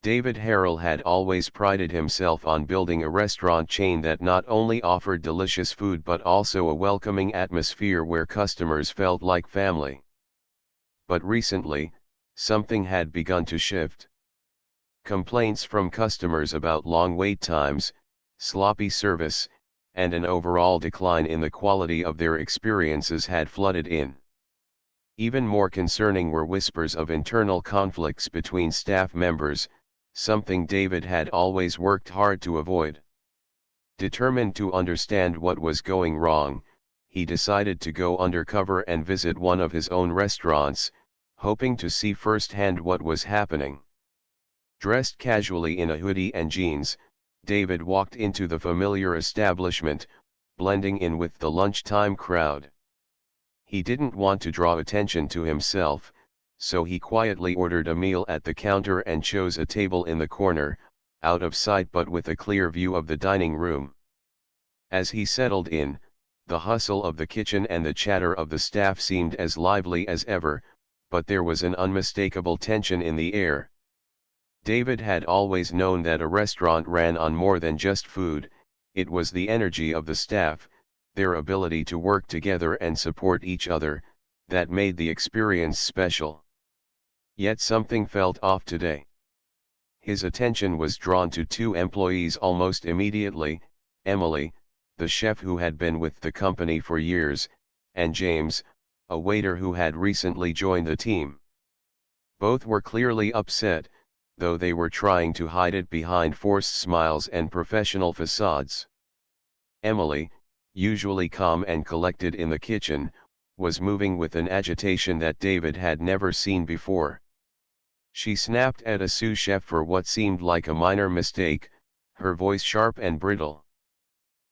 David Harrell had always prided himself on building a restaurant chain that not only offered delicious food but also a welcoming atmosphere where customers felt like family. But recently, something had begun to shift. Complaints from customers about long wait times, sloppy service, and an overall decline in the quality of their experiences had flooded in. Even more concerning were whispers of internal conflicts between staff members, something David had always worked hard to avoid. Determined to understand what was going wrong, he decided to go undercover and visit one of his own restaurants, hoping to see firsthand what was happening. Dressed casually in a hoodie and jeans, David walked into the familiar establishment, blending in with the lunchtime crowd. He didn't want to draw attention to himself, so he quietly ordered a meal at the counter and chose a table in the corner, out of sight but with a clear view of the dining room. As he settled in, the hustle of the kitchen and the chatter of the staff seemed as lively as ever, but there was an unmistakable tension in the air. David had always known that a restaurant ran on more than just food, it was the energy of the staff, their ability to work together and support each other, that made the experience special. Yet something felt off today. His attention was drawn to two employees almost immediately, Emily, the chef who had been with the company for years, and James, a waiter who had recently joined the team. Both were clearly upset, though they were trying to hide it behind forced smiles and professional facades. Emily, usually calm and collected in the kitchen, was moving with an agitation that David had never seen before. She snapped at a sous chef for what seemed like a minor mistake, her voice sharp and brittle.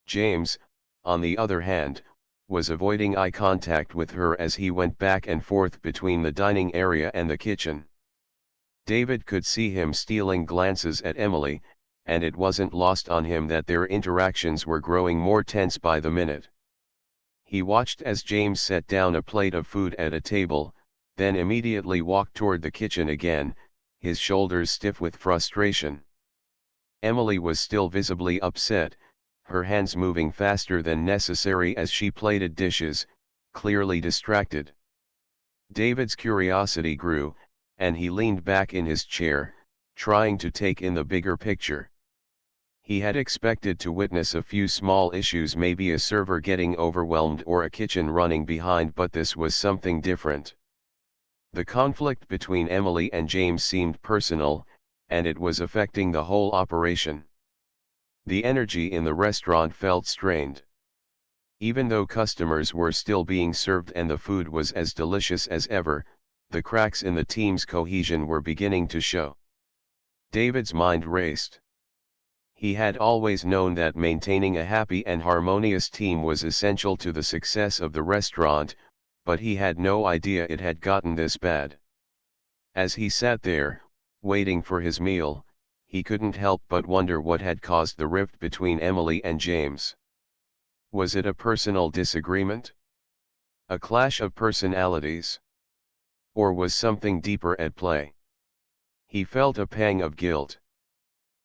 James, on the other hand, was avoiding eye contact with her as he went back and forth between the dining area and the kitchen. David could see him stealing glances at Emily, and it wasn't lost on him that their interactions were growing more tense by the minute. He watched as James set down a plate of food at a table, then immediately walked toward the kitchen again, his shoulders stiff with frustration. Emily was still visibly upset, her hands moving faster than necessary as she plated dishes, clearly distracted. David's curiosity grew, and he leaned back in his chair, trying to take in the bigger picture. He had expected to witness a few small issues, maybe a server getting overwhelmed or a kitchen running behind, but this was something different. The conflict between Emily and James seemed personal, and it was affecting the whole operation. The energy in the restaurant felt strained. Even though customers were still being served and the food was as delicious as ever, the cracks in the team's cohesion were beginning to show. David's mind raced. He had always known that maintaining a happy and harmonious team was essential to the success of the restaurant, but he had no idea it had gotten this bad. As he sat there, waiting for his meal, he couldn't help but wonder what had caused the rift between Emily and James. Was it a personal disagreement? A clash of personalities? Or was something deeper at play? He felt a pang of guilt.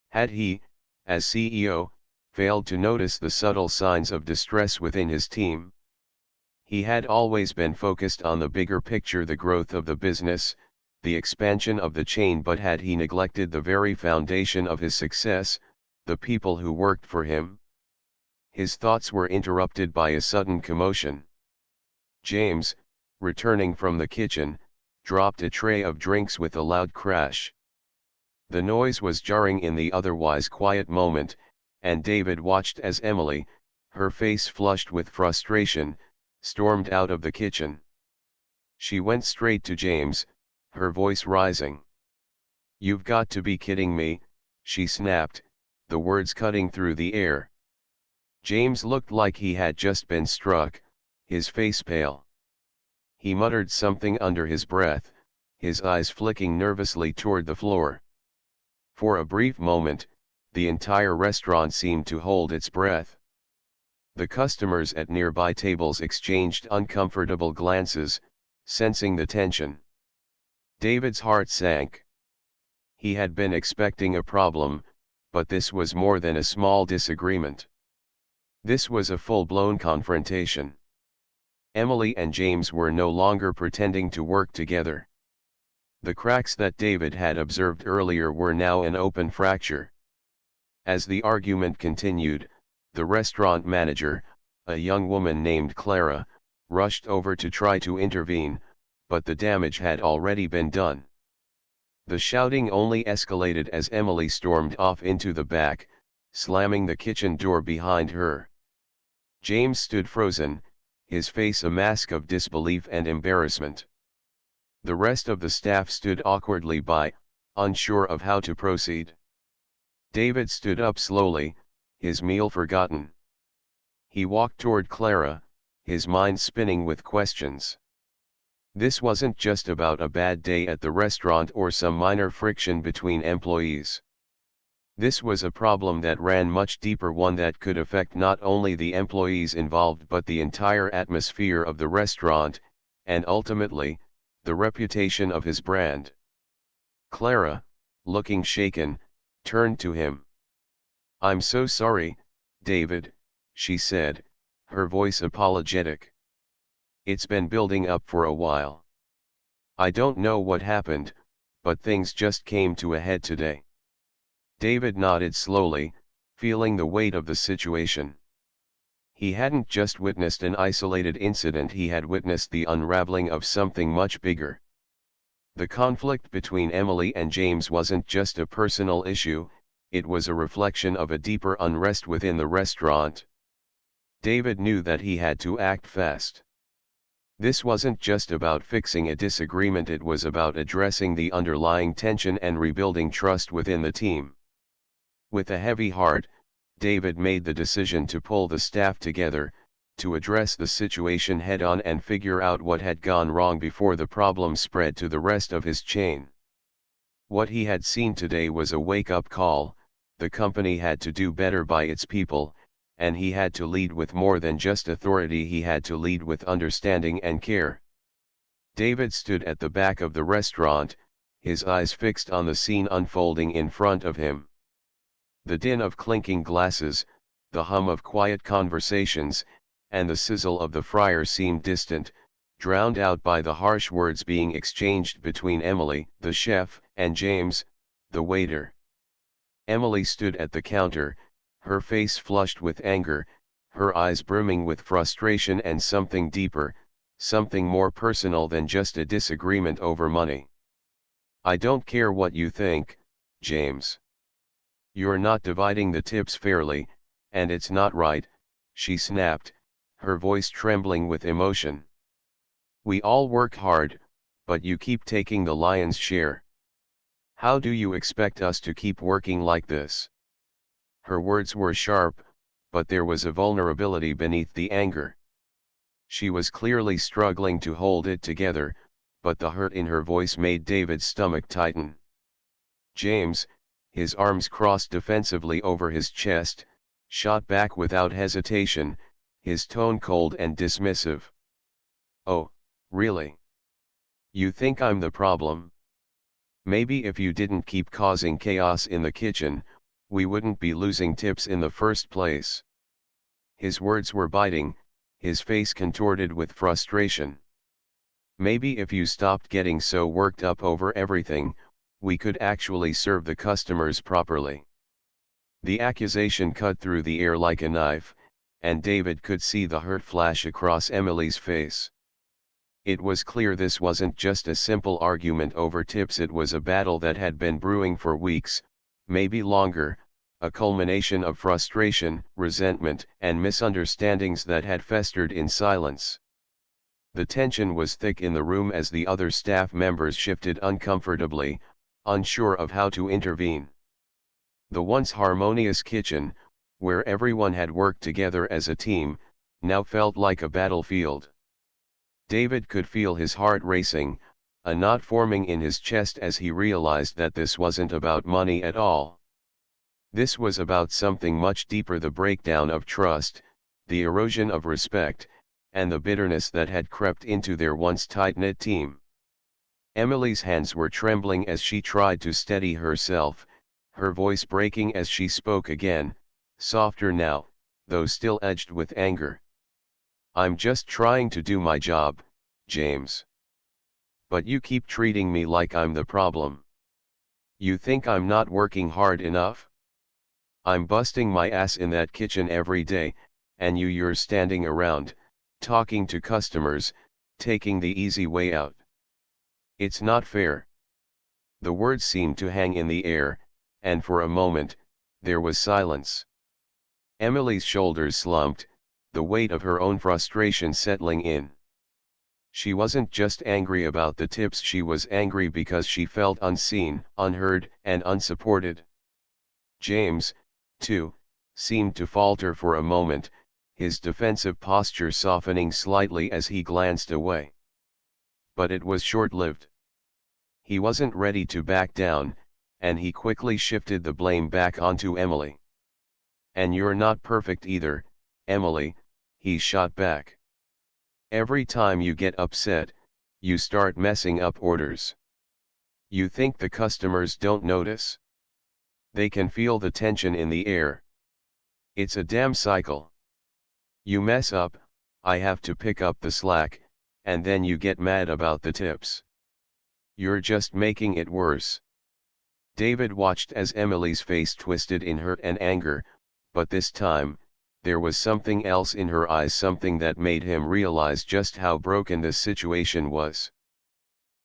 Had he, as CEO, failed to notice the subtle signs of distress within his team? He had always been focused on the bigger picture, the growth of the business, the expansion of the chain, but had he neglected the very foundation of his success, the people who worked for him? His thoughts were interrupted by a sudden commotion. James, returning from the kitchen, dropped a tray of drinks with a loud crash. The noise was jarring in the otherwise quiet moment, and David watched as Emily, her face flushed with frustration, stormed out of the kitchen. She went straight to James, her voice rising. "You've got to be kidding me," she snapped, the words cutting through the air. James looked like he had just been struck, his face pale. He muttered something under his breath, his eyes flicking nervously toward the floor. For a brief moment, the entire restaurant seemed to hold its breath. The customers at nearby tables exchanged uncomfortable glances, sensing the tension. David's heart sank. He had been expecting a problem, but this was more than a small disagreement. This was a full-blown confrontation. Emily and James were no longer pretending to work together. The cracks that David had observed earlier were now an open fracture. As the argument continued, the restaurant manager, a young woman named Clara, rushed over to try to intervene, but the damage had already been done. The shouting only escalated as Emily stormed off into the back, slamming the kitchen door behind her. James stood frozen, his face a mask of disbelief and embarrassment. The rest of the staff stood awkwardly by, unsure of how to proceed. David stood up slowly, his meal forgotten. He walked toward Clara, his mind spinning with questions. This wasn't just about a bad day at the restaurant or some minor friction between employees. This was a problem that ran much deeper, one that could affect not only the employees involved but the entire atmosphere of the restaurant, and ultimately, the reputation of his brand. Clara, looking shaken, turned to him. "I'm so sorry, David," she said, her voice apologetic. "It's been building up for a while. I don't know what happened, but things just came to a head today." David nodded slowly, feeling the weight of the situation. He hadn't just witnessed an isolated incident, he had witnessed the unraveling of something much bigger. The conflict between Emily and James wasn't just a personal issue, it was a reflection of a deeper unrest within the restaurant. David knew that he had to act fast. This wasn't just about fixing a disagreement, it was about addressing the underlying tension and rebuilding trust within the team. With a heavy heart, David made the decision to pull the staff together, to address the situation head-on and figure out what had gone wrong before the problem spread to the rest of his chain. What he had seen today was a wake-up call. The company had to do better by its people, and he had to lead with more than just authority, he had to lead with understanding and care. David stood at the back of the restaurant, his eyes fixed on the scene unfolding in front of him. The din of clinking glasses, the hum of quiet conversations, and the sizzle of the fryer seemed distant, drowned out by the harsh words being exchanged between Emily, the chef, and James, the waiter. Emily stood at the counter, her face flushed with anger, her eyes brimming with frustration and something deeper, something more personal than just a disagreement over money. "I don't care what you think, James. You're not dividing the tips fairly, and it's not right," she snapped, her voice trembling with emotion. "We all work hard, but you keep taking the lion's share. How do you expect us to keep working like this?" Her words were sharp, but there was a vulnerability beneath the anger. She was clearly struggling to hold it together, but the hurt in her voice made David's stomach tighten. James, his arms crossed defensively over his chest, shot back without hesitation, his tone cold and dismissive. "Oh, really? You think I'm the problem? Maybe if you didn't keep causing chaos in the kitchen, we wouldn't be losing tips in the first place." His words were biting, his face contorted with frustration. "Maybe if you stopped getting so worked up over everything, we could actually serve the customers properly." The accusation cut through the air like a knife, and David could see the hurt flash across Emily's face. It was clear this wasn't just a simple argument over tips, it was a battle that had been brewing for weeks, maybe longer, a culmination of frustration, resentment, and misunderstandings that had festered in silence. The tension was thick in the room as the other staff members shifted uncomfortably, unsure of how to intervene. The once harmonious kitchen, where everyone had worked together as a team, now felt like a battlefield. David could feel his heart racing, a knot forming in his chest as he realized that this wasn't about money at all. This was about something much deeper: the breakdown of trust, the erosion of respect, and the bitterness that had crept into their once tight-knit team. Emily's hands were trembling as she tried to steady herself, her voice breaking as she spoke again, softer now, though still edged with anger. "I'm just trying to do my job, James. But you keep treating me like I'm the problem. You think I'm not working hard enough? I'm busting my ass in that kitchen every day, and you're standing around, talking to customers, taking the easy way out. It's not fair." The words seemed to hang in the air, and for a moment, there was silence. Emily's shoulders slumped, the weight of her own frustration settling in. She wasn't just angry about the tips, she was angry because she felt unseen, unheard, and unsupported. James, too, seemed to falter for a moment, his defensive posture softening slightly as he glanced away. But it was short-lived. He wasn't ready to back down, and he quickly shifted the blame back onto Emily. "And you're not perfect either, Emily," he shot back. "Every time you get upset, you start messing up orders. You think the customers don't notice? They can feel the tension in the air. It's a damn cycle. You mess up, I have to pick up the slack, and then you get mad about the tips. You're just making it worse." David watched as Emily's face twisted in hurt and anger, but this time, there was something else in her eyes, something that made him realize just how broken this situation was.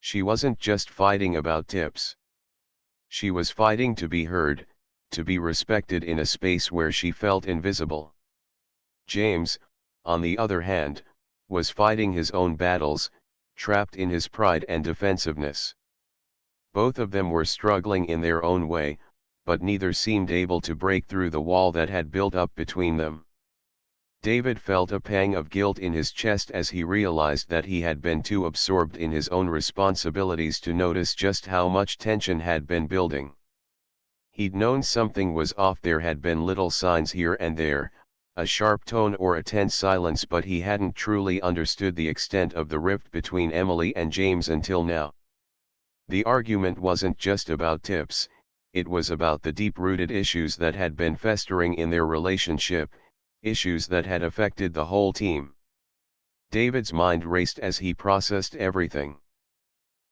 She wasn't just fighting about tips. She was fighting to be heard, to be respected in a space where she felt invisible. James, on the other hand, was fighting his own battles, trapped in his pride and defensiveness. Both of them were struggling in their own way, but neither seemed able to break through the wall that had built up between them. David felt a pang of guilt in his chest as he realized that he had been too absorbed in his own responsibilities to notice just how much tension had been building. He'd known something was off, there had been little signs here and there, a sharp tone or a tense silence, but he hadn't truly understood the extent of the rift between Emily and James until now. The argument wasn't just about tips, it was about the deep-rooted issues that had been festering in their relationship, issues that had affected the whole team. David's mind raced as he processed everything.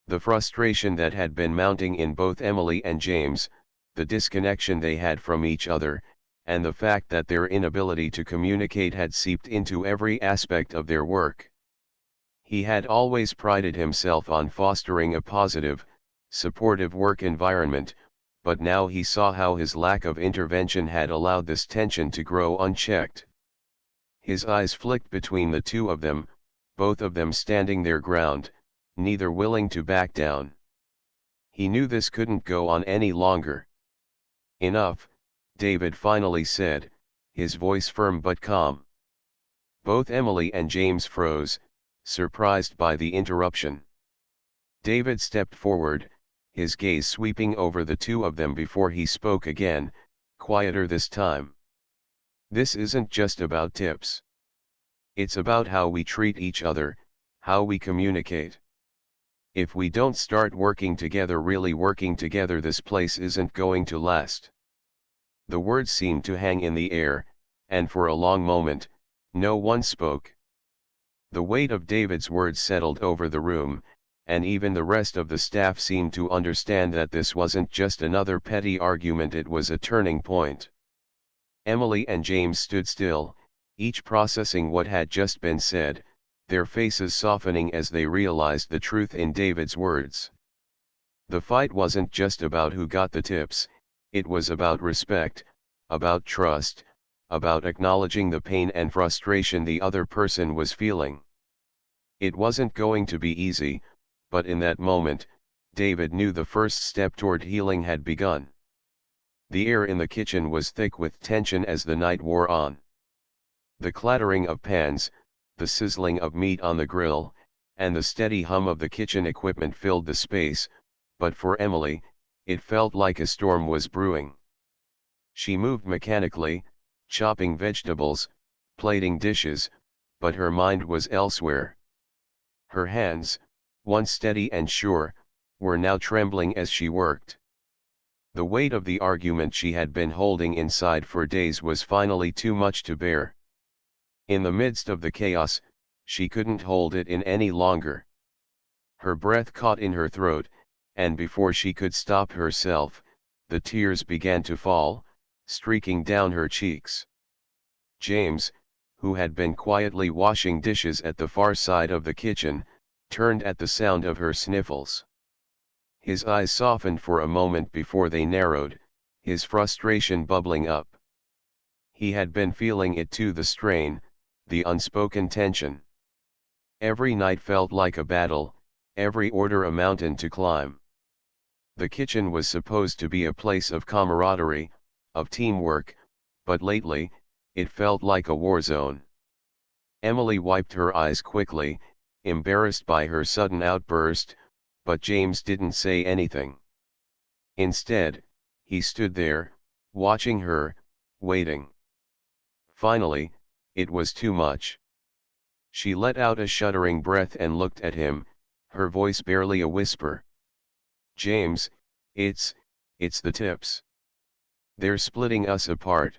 The frustration that had been mounting in both Emily and James, the disconnection they had from each other, and the fact that their inability to communicate had seeped into every aspect of their work. He had always prided himself on fostering a positive, supportive work environment, but now he saw how his lack of intervention had allowed this tension to grow unchecked. His eyes flicked between the two of them, both of them standing their ground, neither willing to back down. He knew this couldn't go on any longer. "Enough," David finally said, his voice firm but calm. Both Emily and James froze, surprised by the interruption. David stepped forward, his gaze sweeping over the two of them before he spoke again, quieter this time. "This isn't just about tips. It's about how we treat each other, how we communicate. If we don't start working together, really working together, this place isn't going to last." The words seemed to hang in the air, and for a long moment, no one spoke. The weight of David's words settled over the room, and even the rest of the staff seemed to understand that this wasn't just another petty argument, it was a turning point. Emily and James stood still, each processing what had just been said, their faces softening as they realized the truth in David's words. The fight wasn't just about who got the tips, it was about respect, about trust, about acknowledging the pain and frustration the other person was feeling. It wasn't going to be easy, but in that moment, David knew the first step toward healing had begun. The air in the kitchen was thick with tension as the night wore on. The clattering of pans, the sizzling of meat on the grill, and the steady hum of the kitchen equipment filled the space, but for Emily, it felt like a storm was brewing. She moved mechanically, chopping vegetables, plating dishes, but her mind was elsewhere. Her hands, once steady and sure, were now trembling as she worked. The weight of the argument she had been holding inside for days was finally too much to bear. In the midst of the chaos, she couldn't hold it in any longer. Her breath caught in her throat, and before she could stop herself, the tears began to fall, streaking down her cheeks. James, who had been quietly washing dishes at the far side of the kitchen, turned at the sound of her sniffles. His eyes softened for a moment before they narrowed, his frustration bubbling up. He had been feeling it too, the strain, the unspoken tension. Every night felt like a battle, every order a mountain to climb. The kitchen was supposed to be a place of camaraderie, of teamwork, but lately, it felt like a war zone. Emily wiped her eyes quickly, embarrassed by her sudden outburst, but James didn't say anything. Instead, he stood there, watching her, waiting. Finally, it was too much. She let out a shuddering breath and looked at him, her voice barely a whisper. "James, it's the tips. They're splitting us apart."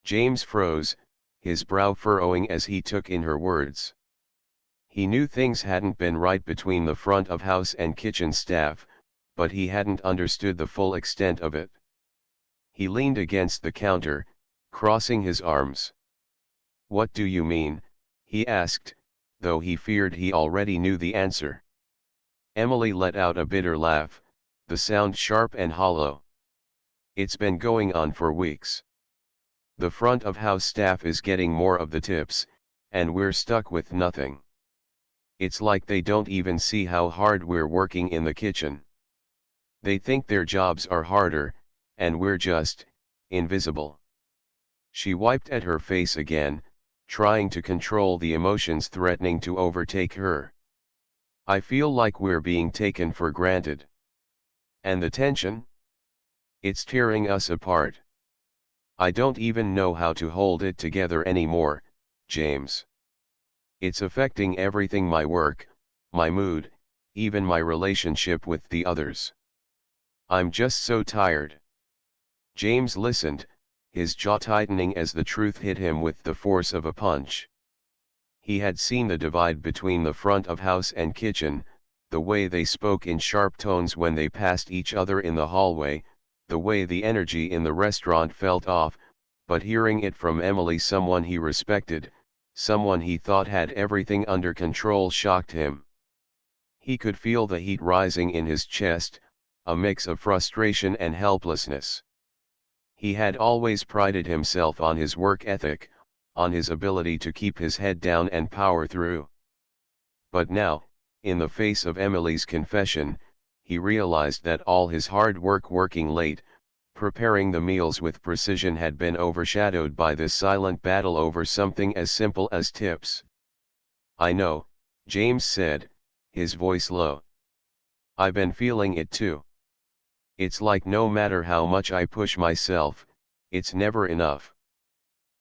James froze, his brow furrowing as he took in her words. He knew things hadn't been right between the front of house and kitchen staff, but he hadn't understood the full extent of it. He leaned against the counter, crossing his arms. "What do you mean?" he asked, though he feared he already knew the answer. Emily let out a bitter laugh, the sound sharp and hollow. "It's been going on for weeks. The front of house staff is getting more of the tips, and we're stuck with nothing. It's like they don't even see how hard we're working in the kitchen. They think their jobs are harder, and we're just invisible." She wiped at her face again, trying to control the emotions threatening to overtake her. "I feel like we're being taken for granted. And the tension? It's tearing us apart. I don't even know how to hold it together anymore, James. It's affecting everything: my work, my mood, even my relationship with the others. I'm just so tired." James listened, his jaw tightening as the truth hit him with the force of a punch. He had seen the divide between the front of house and kitchen, the way they spoke in sharp tones when they passed each other in the hallway, the way the energy in the restaurant felt off, but hearing it from Emily, someone he respected, someone he thought had everything under control, shocked him. He could feel the heat rising in his chest, a mix of frustration and helplessness. He had always prided himself on his work ethic, on his ability to keep his head down and power through. But now, in the face of Emily's confession, he realized that all his hard work working late, preparing the meals with precision, had been overshadowed by this silent battle over something as simple as tips. "I know," James said, his voice low. "I've been feeling it too. It's like no matter how much I push myself, it's never enough.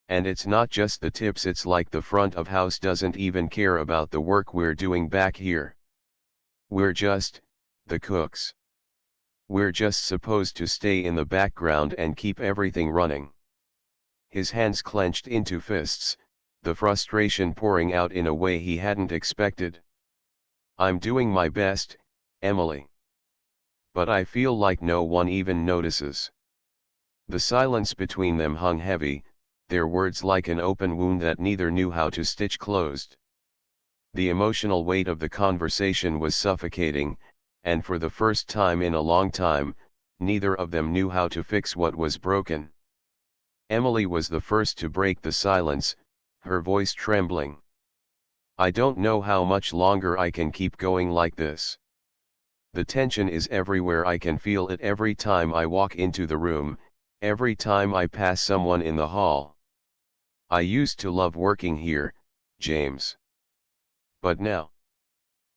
And it's not just the tips, it's like the front of house doesn't even care about the work we're doing back here. We're just the cooks. We're just supposed to stay in the background and keep everything running." His hands clenched into fists, the frustration pouring out in a way he hadn't expected. "I'm doing my best, Emily. But I feel like no one even notices." The silence between them hung heavy, their words like an open wound that neither knew how to stitch closed. The emotional weight of the conversation was suffocating, and for the first time in a long time, neither of them knew how to fix what was broken. Emily was the first to break the silence, her voice trembling. "I don't know how much longer I can keep going like this. The tension is everywhere. I can feel it every time I walk into the room, every time I pass someone in the hall. I used to love working here, James. But now,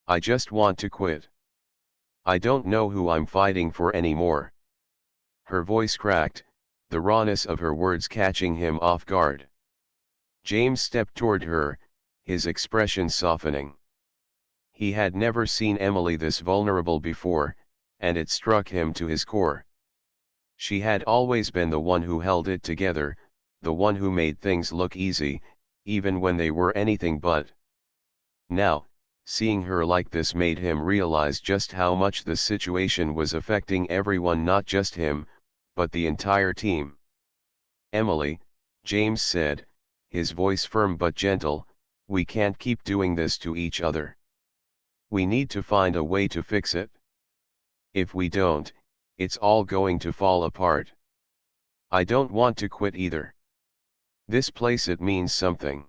I just want to quit. I don't know who I'm fighting for anymore." Her voice cracked, the rawness of her words catching him off guard. James stepped toward her, his expression softening. He had never seen Emily this vulnerable before, and it struck him to his core. She had always been the one who held it together, the one who made things look easy, even when they were anything but. Now, seeing her like this made him realize just how much the situation was affecting everyone, not just him, but the entire team. "Emily," James said, his voice firm but gentle, "we can't keep doing this to each other. We need to find a way to fix it. If we don't, it's all going to fall apart. I don't want to quit either. This place, it means something.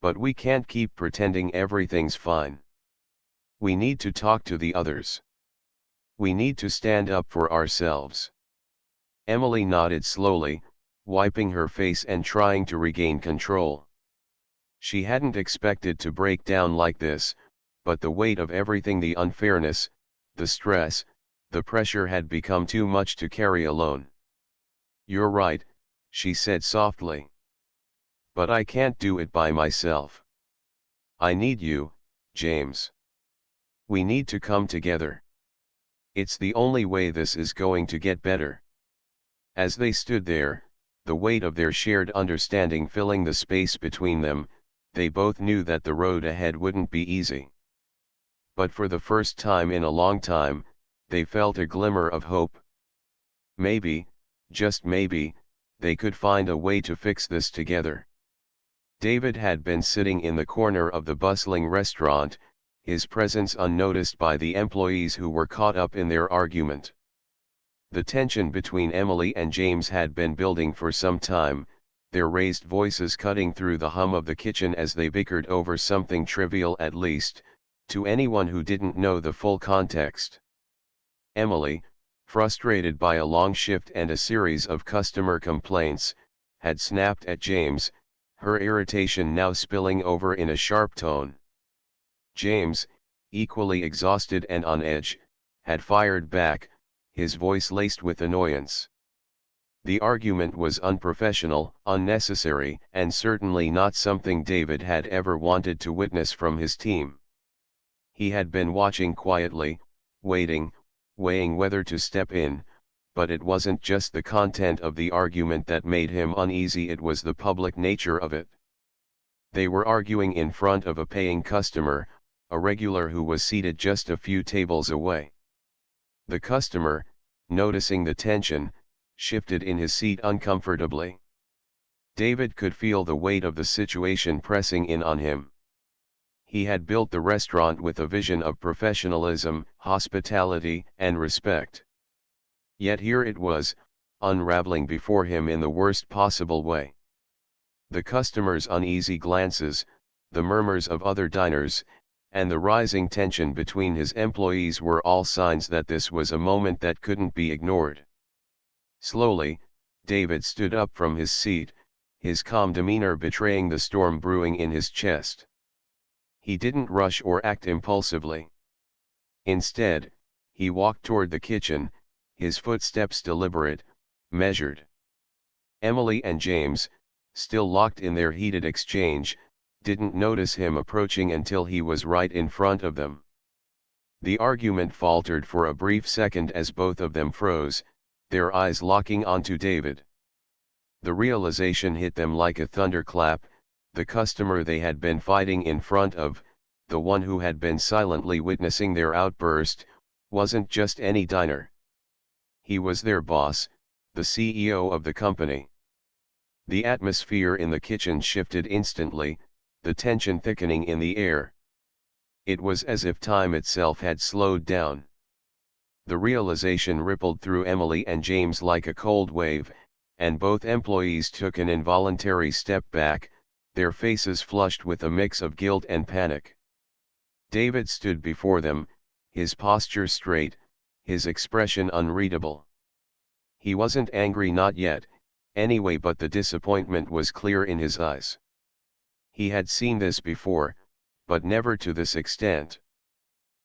But we can't keep pretending everything's fine. We need to talk to the others. We need to stand up for ourselves." Emily nodded slowly, wiping her face and trying to regain control. She hadn't expected to break down like this, but the weight of everything, the unfairness, the stress, the pressure had become too much to carry alone. "You're right," she said softly. "But I can't do it by myself. I need you, James. We need to come together. It's the only way this is going to get better." As they stood there, the weight of their shared understanding filling the space between them, they both knew that the road ahead wouldn't be easy. But for the first time in a long time, they felt a glimmer of hope. Maybe, just maybe, they could find a way to fix this together. David had been sitting in the corner of the bustling restaurant, his presence unnoticed by the employees who were caught up in their argument. The tension between Emily and James had been building for some time, their raised voices cutting through the hum of the kitchen as they bickered over something trivial, at least, to anyone who didn't know the full context. Emily, frustrated by a long shift and a series of customer complaints, had snapped at James, her irritation now spilling over in a sharp tone. James, equally exhausted and on edge, had fired back, his voice laced with annoyance. The argument was unprofessional, unnecessary, and certainly not something David had ever wanted to witness from his team. He had been watching quietly, waiting, weighing whether to step in, but it wasn't just the content of the argument that made him uneasy, it was the public nature of it. They were arguing in front of a paying customer, a regular who was seated just a few tables away. The customer, noticing the tension, shifted in his seat uncomfortably. David could feel the weight of the situation pressing in on him. He had built the restaurant with a vision of professionalism, hospitality, and respect. Yet here it was, unraveling before him in the worst possible way. The customers' uneasy glances, the murmurs of other diners, and the rising tension between his employees were all signs that this was a moment that couldn't be ignored. Slowly, David stood up from his seat, his calm demeanor betraying the storm brewing in his chest. He didn't rush or act impulsively. Instead, he walked toward the kitchen, his footsteps deliberate, measured. Emily and James, still locked in their heated exchange, didn't notice him approaching until he was right in front of them. The argument faltered for a brief second as both of them froze, their eyes locking onto David. The realization hit them like a thunderclap: the customer they had been fighting in front of, the one who had been silently witnessing their outburst, wasn't just any diner. He was their boss, the CEO of the company. The atmosphere in the kitchen shifted instantly, the tension thickening in the air. It was as if time itself had slowed down. The realization rippled through Emily and James like a cold wave, and both employees took an involuntary step back, their faces flushed with a mix of guilt and panic. David stood before them, his posture straight, his expression unreadable. He wasn't angry, not yet, anyway, but the disappointment was clear in his eyes. He had seen this before, but never to this extent.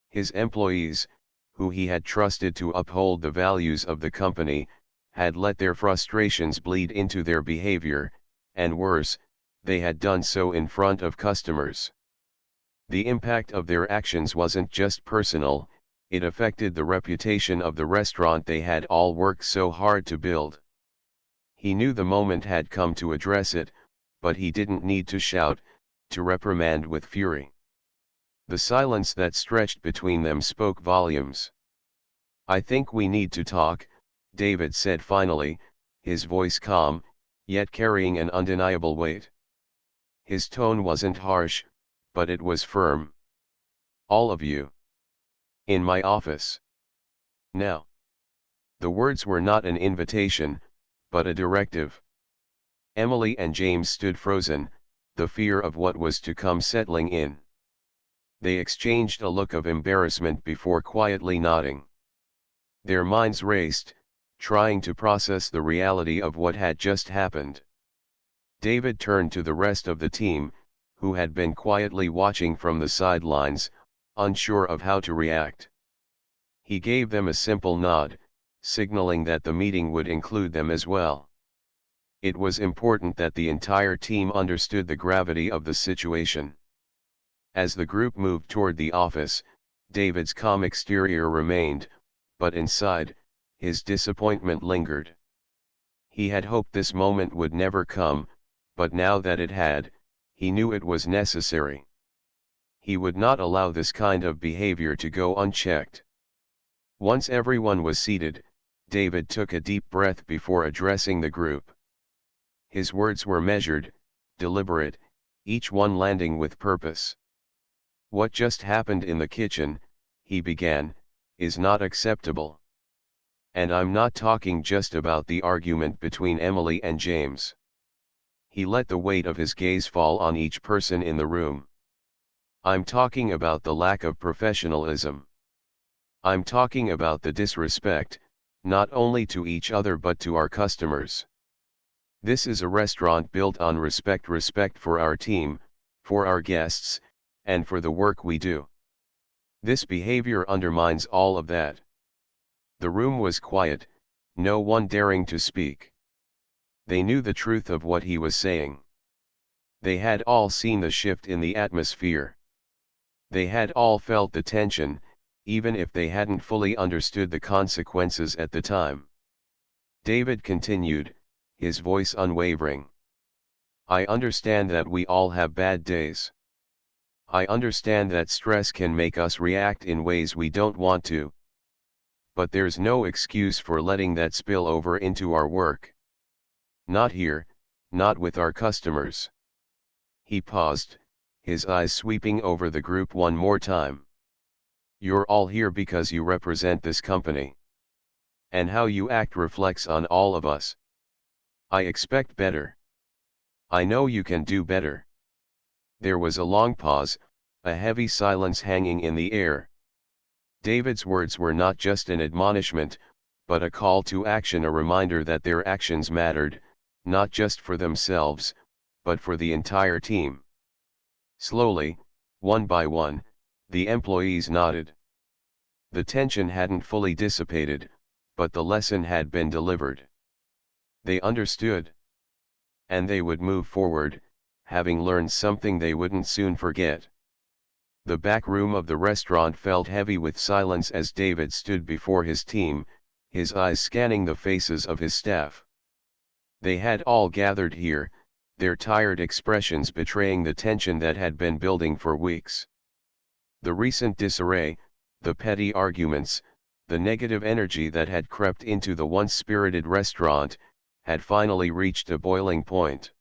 His employees, who he had trusted to uphold the values of the company, had let their frustrations bleed into their behavior, and worse, they had done so in front of customers. The impact of their actions wasn't just personal, it affected the reputation of the restaurant they had all worked so hard to build. He knew the moment had come to address it, but he didn't need to shout, to reprimand with fury. The silence that stretched between them spoke volumes. "I think we need to talk," David said finally, his voice calm, yet carrying an undeniable weight. His tone wasn't harsh, but it was firm. "All of you. In my office. Now." The words were not an invitation, but a directive. Emily and James stood frozen, the fear of what was to come settling in. They exchanged a look of embarrassment before quietly nodding. Their minds raced, trying to process the reality of what had just happened. David turned to the rest of the team, who had been quietly watching from the sidelines, unsure of how to react. He gave them a simple nod, signaling that the meeting would include them as well. It was important that the entire team understood the gravity of the situation. As the group moved toward the office, David's calm exterior remained, but inside, his disappointment lingered. He had hoped this moment would never come, but now that it had, he knew it was necessary. He would not allow this kind of behavior to go unchecked. Once everyone was seated, David took a deep breath before addressing the group. His words were measured, deliberate, each one landing with purpose. "What just happened in the kitchen," he began, "is not acceptable. And I'm not talking just about the argument between Emily and James." He let the weight of his gaze fall on each person in the room. "I'm talking about the lack of professionalism. I'm talking about the disrespect, not only to each other but to our customers. This is a restaurant built on respect for our team, for our guests, and for the work we do. This behavior undermines all of that." The room was quiet, no one daring to speak. They knew the truth of what he was saying. They had all seen the shift in the atmosphere. They had all felt the tension, even if they hadn't fully understood the consequences at the time. David continued, his voice unwavering. "I understand that we all have bad days. I understand that stress can make us react in ways we don't want to. But there's no excuse for letting that spill over into our work. Not here, not with our customers." He paused, his eyes sweeping over the group one more time. "You're all here because you represent this company. And how you act reflects on all of us. I expect better. I know you can do better." There was a long pause, a heavy silence hanging in the air. David's words were not just an admonishment, but a call to action, a reminder that their actions mattered, not just for themselves, but for the entire team. Slowly, one by one, the employees nodded. The tension hadn't fully dissipated, but the lesson had been delivered. They understood. And they would move forward, having learned something they wouldn't soon forget. The back room of the restaurant felt heavy with silence as David stood before his team, his eyes scanning the faces of his staff. They had all gathered here, their tired expressions betraying the tension that had been building for weeks. The recent disarray, the petty arguments, the negative energy that had crept into the once spirited restaurant, had finally reached a boiling point.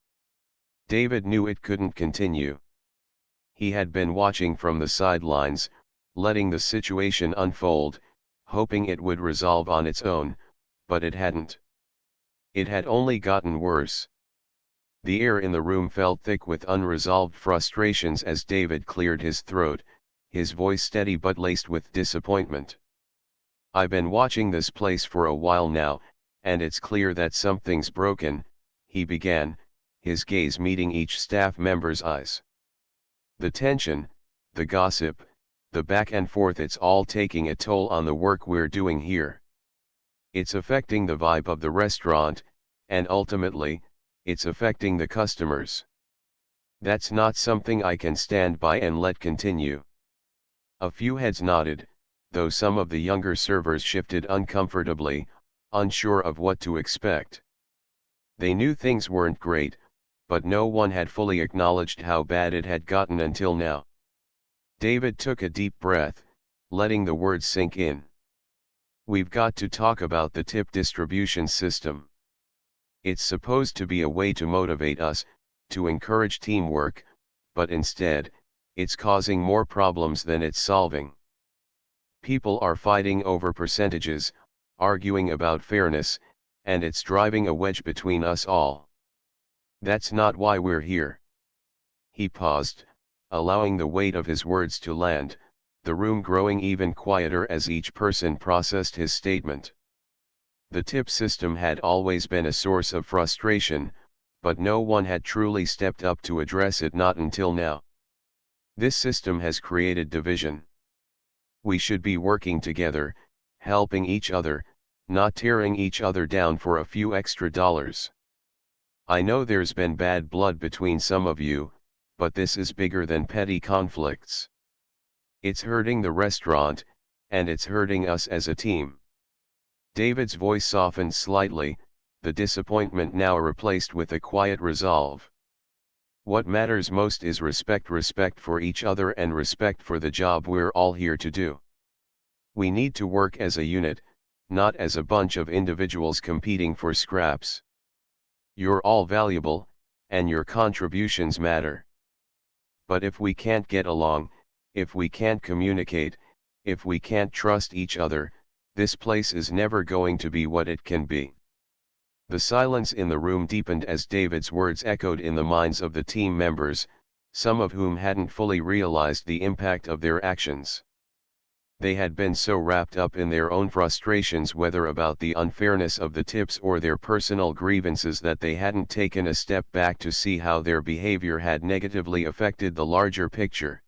David knew it couldn't continue. He had been watching from the sidelines, letting the situation unfold, hoping it would resolve on its own, but it hadn't. It had only gotten worse. The air in the room felt thick with unresolved frustrations as David cleared his throat, his voice steady but laced with disappointment. "I've been watching this place for a while now, and it's clear that something's broken," he began, his gaze meeting each staff member's eyes. "The tension, the gossip, the back and forth, it's all taking a toll on the work we're doing here. It's affecting the vibe of the restaurant, and ultimately, it's affecting the customers. That's not something I can stand by and let continue. A few heads nodded, though some of the younger servers shifted uncomfortably, unsure of what to expect. They knew things weren't great, but no one had fully acknowledged how bad it had gotten until now. David took a deep breath, letting the words sink in. We've got to talk about the tip distribution system. It's supposed to be a way to motivate us, to encourage teamwork, but instead, it's causing more problems than it's solving. People are fighting over percentages, arguing about fairness, and it's driving a wedge between us all. That's not why we're here. He paused, allowing the weight of his words to land, the room growing even quieter as each person processed his statement. The tip system had always been a source of frustration, but no one had truly stepped up to address it, not until now. This system has created division. We should be working together, helping each other, not tearing each other down for a few extra dollars. I know there's been bad blood between some of you, but this is bigger than petty conflicts. It's hurting the restaurant, and it's hurting us as a team. David's voice softened slightly, the disappointment now replaced with a quiet resolve. What matters most is respect for each other and respect for the job we're all here to do. We need to work as a unit, not as a bunch of individuals competing for scraps. You're all valuable, and your contributions matter. But if we can't get along, if we can't communicate, if we can't trust each other, this place is never going to be what it can be. The silence in the room deepened as David's words echoed in the minds of the team members, some of whom hadn't fully realized the impact of their actions. They had been so wrapped up in their own frustrations, whether about the unfairness of the tips or their personal grievances, that they hadn't taken a step back to see how their behavior had negatively affected the larger picture.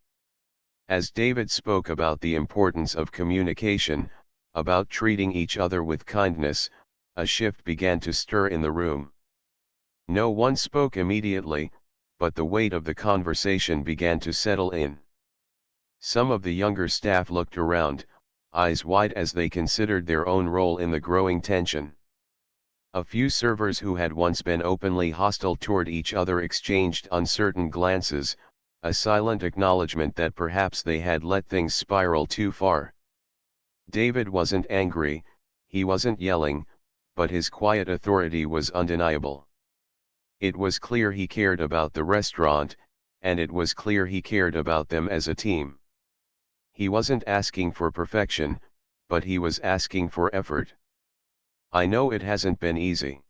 As David spoke about the importance of communication, about treating each other with kindness, a shift began to stir in the room. No one spoke immediately, but the weight of the conversation began to settle in. Some of the younger staff looked around, eyes wide as they considered their own role in the growing tension. A few servers who had once been openly hostile toward each other exchanged uncertain glances, a silent acknowledgement that perhaps they had let things spiral too far. David wasn't angry, he wasn't yelling, but his quiet authority was undeniable. It was clear he cared about the restaurant, and it was clear he cared about them as a team. He wasn't asking for perfection, but he was asking for effort. I know it hasn't been easy.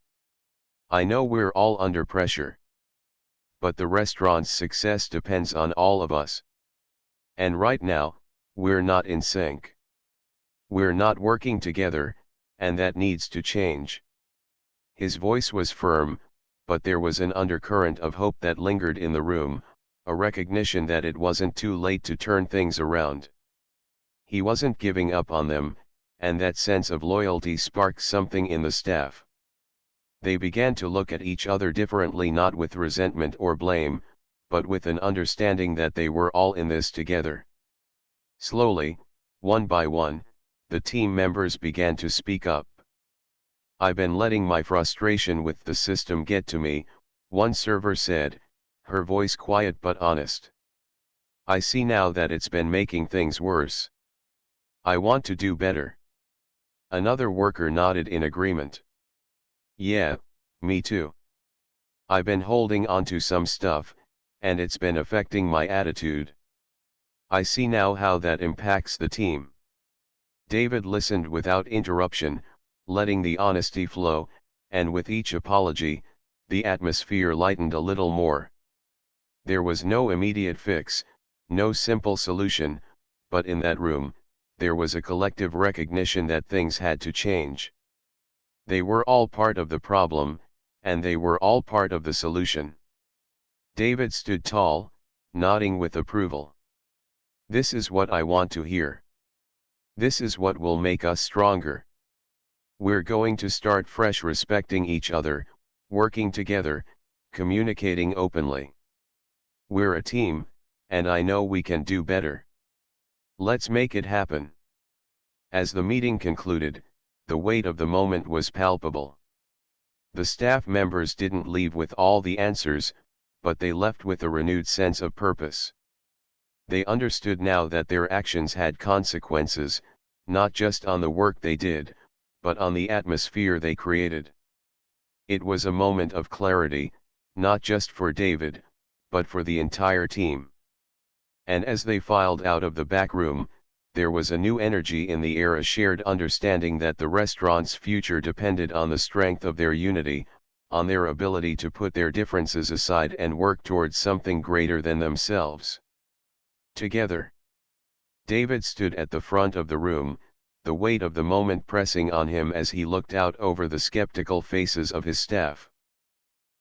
I know we're all under pressure. But the restaurant's success depends on all of us. And right now, we're not in sync. We're not working together, and that needs to change. His voice was firm, but there was an undercurrent of hope that lingered in the room, a recognition that it wasn't too late to turn things around. He wasn't giving up on them, and that sense of loyalty sparked something in the staff. They began to look at each other differently, not with resentment or blame, but with an understanding that they were all in this together. Slowly, one by one, the team members began to speak up. I've been letting my frustration with the system get to me, one server said, her voice quiet but honest. I see now that it's been making things worse. I want to do better. Another worker nodded in agreement. Yeah, me too. I've been holding on to some stuff, and it's been affecting my attitude. I see now how that impacts the team. David listened without interruption, letting the honesty flow, and with each apology, the atmosphere lightened a little more. There was no immediate fix, no simple solution, but in that room, there was a collective recognition that things had to change. They were all part of the problem, and they were all part of the solution. David stood tall, nodding with approval. This is what I want to hear. This is what will make us stronger. We're going to start fresh, respecting each other, working together, communicating openly. We're a team, and I know we can do better. Let's make it happen. As the meeting concluded, the weight of the moment was palpable. The staff members didn't leave with all the answers, but they left with a renewed sense of purpose. They understood now that their actions had consequences, not just on the work they did, but on the atmosphere they created. It was a moment of clarity, not just for David, but for the entire team. And as they filed out of the back room, there was a new energy in the air, a shared understanding that the restaurant's future depended on the strength of their unity, on their ability to put their differences aside and work towards something greater than themselves. Together. David stood at the front of the room, the weight of the moment pressing on him as he looked out over the skeptical faces of his staff.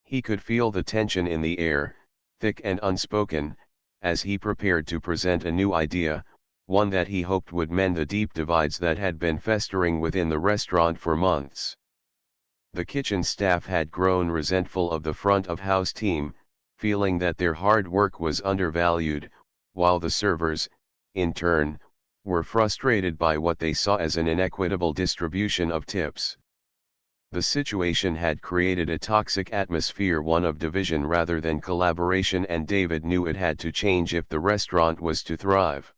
He could feel the tension in the air, thick and unspoken, as he prepared to present a new idea, one that he hoped would mend the deep divides that had been festering within the restaurant for months. The kitchen staff had grown resentful of the front-of-house team, feeling that their hard work was undervalued, while the servers, in turn, were frustrated by what they saw as an inequitable distribution of tips. The situation had created a toxic atmosphere, one of division rather than collaboration, and David knew it had to change if the restaurant was to thrive.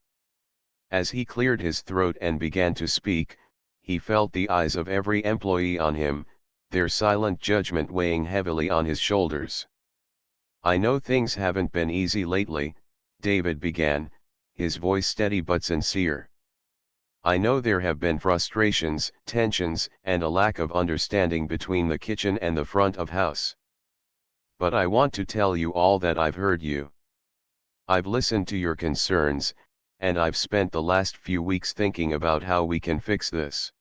As he cleared his throat and began to speak, he felt the eyes of every employee on him, their silent judgment weighing heavily on his shoulders. "I know things haven't been easy lately," David began, his voice steady but sincere. "I know there have been frustrations, tensions, and a lack of understanding between the kitchen and the front of house. But I want to tell you all that I've heard you. I've listened to your concerns, and I've spent the last few weeks thinking about how we can fix this.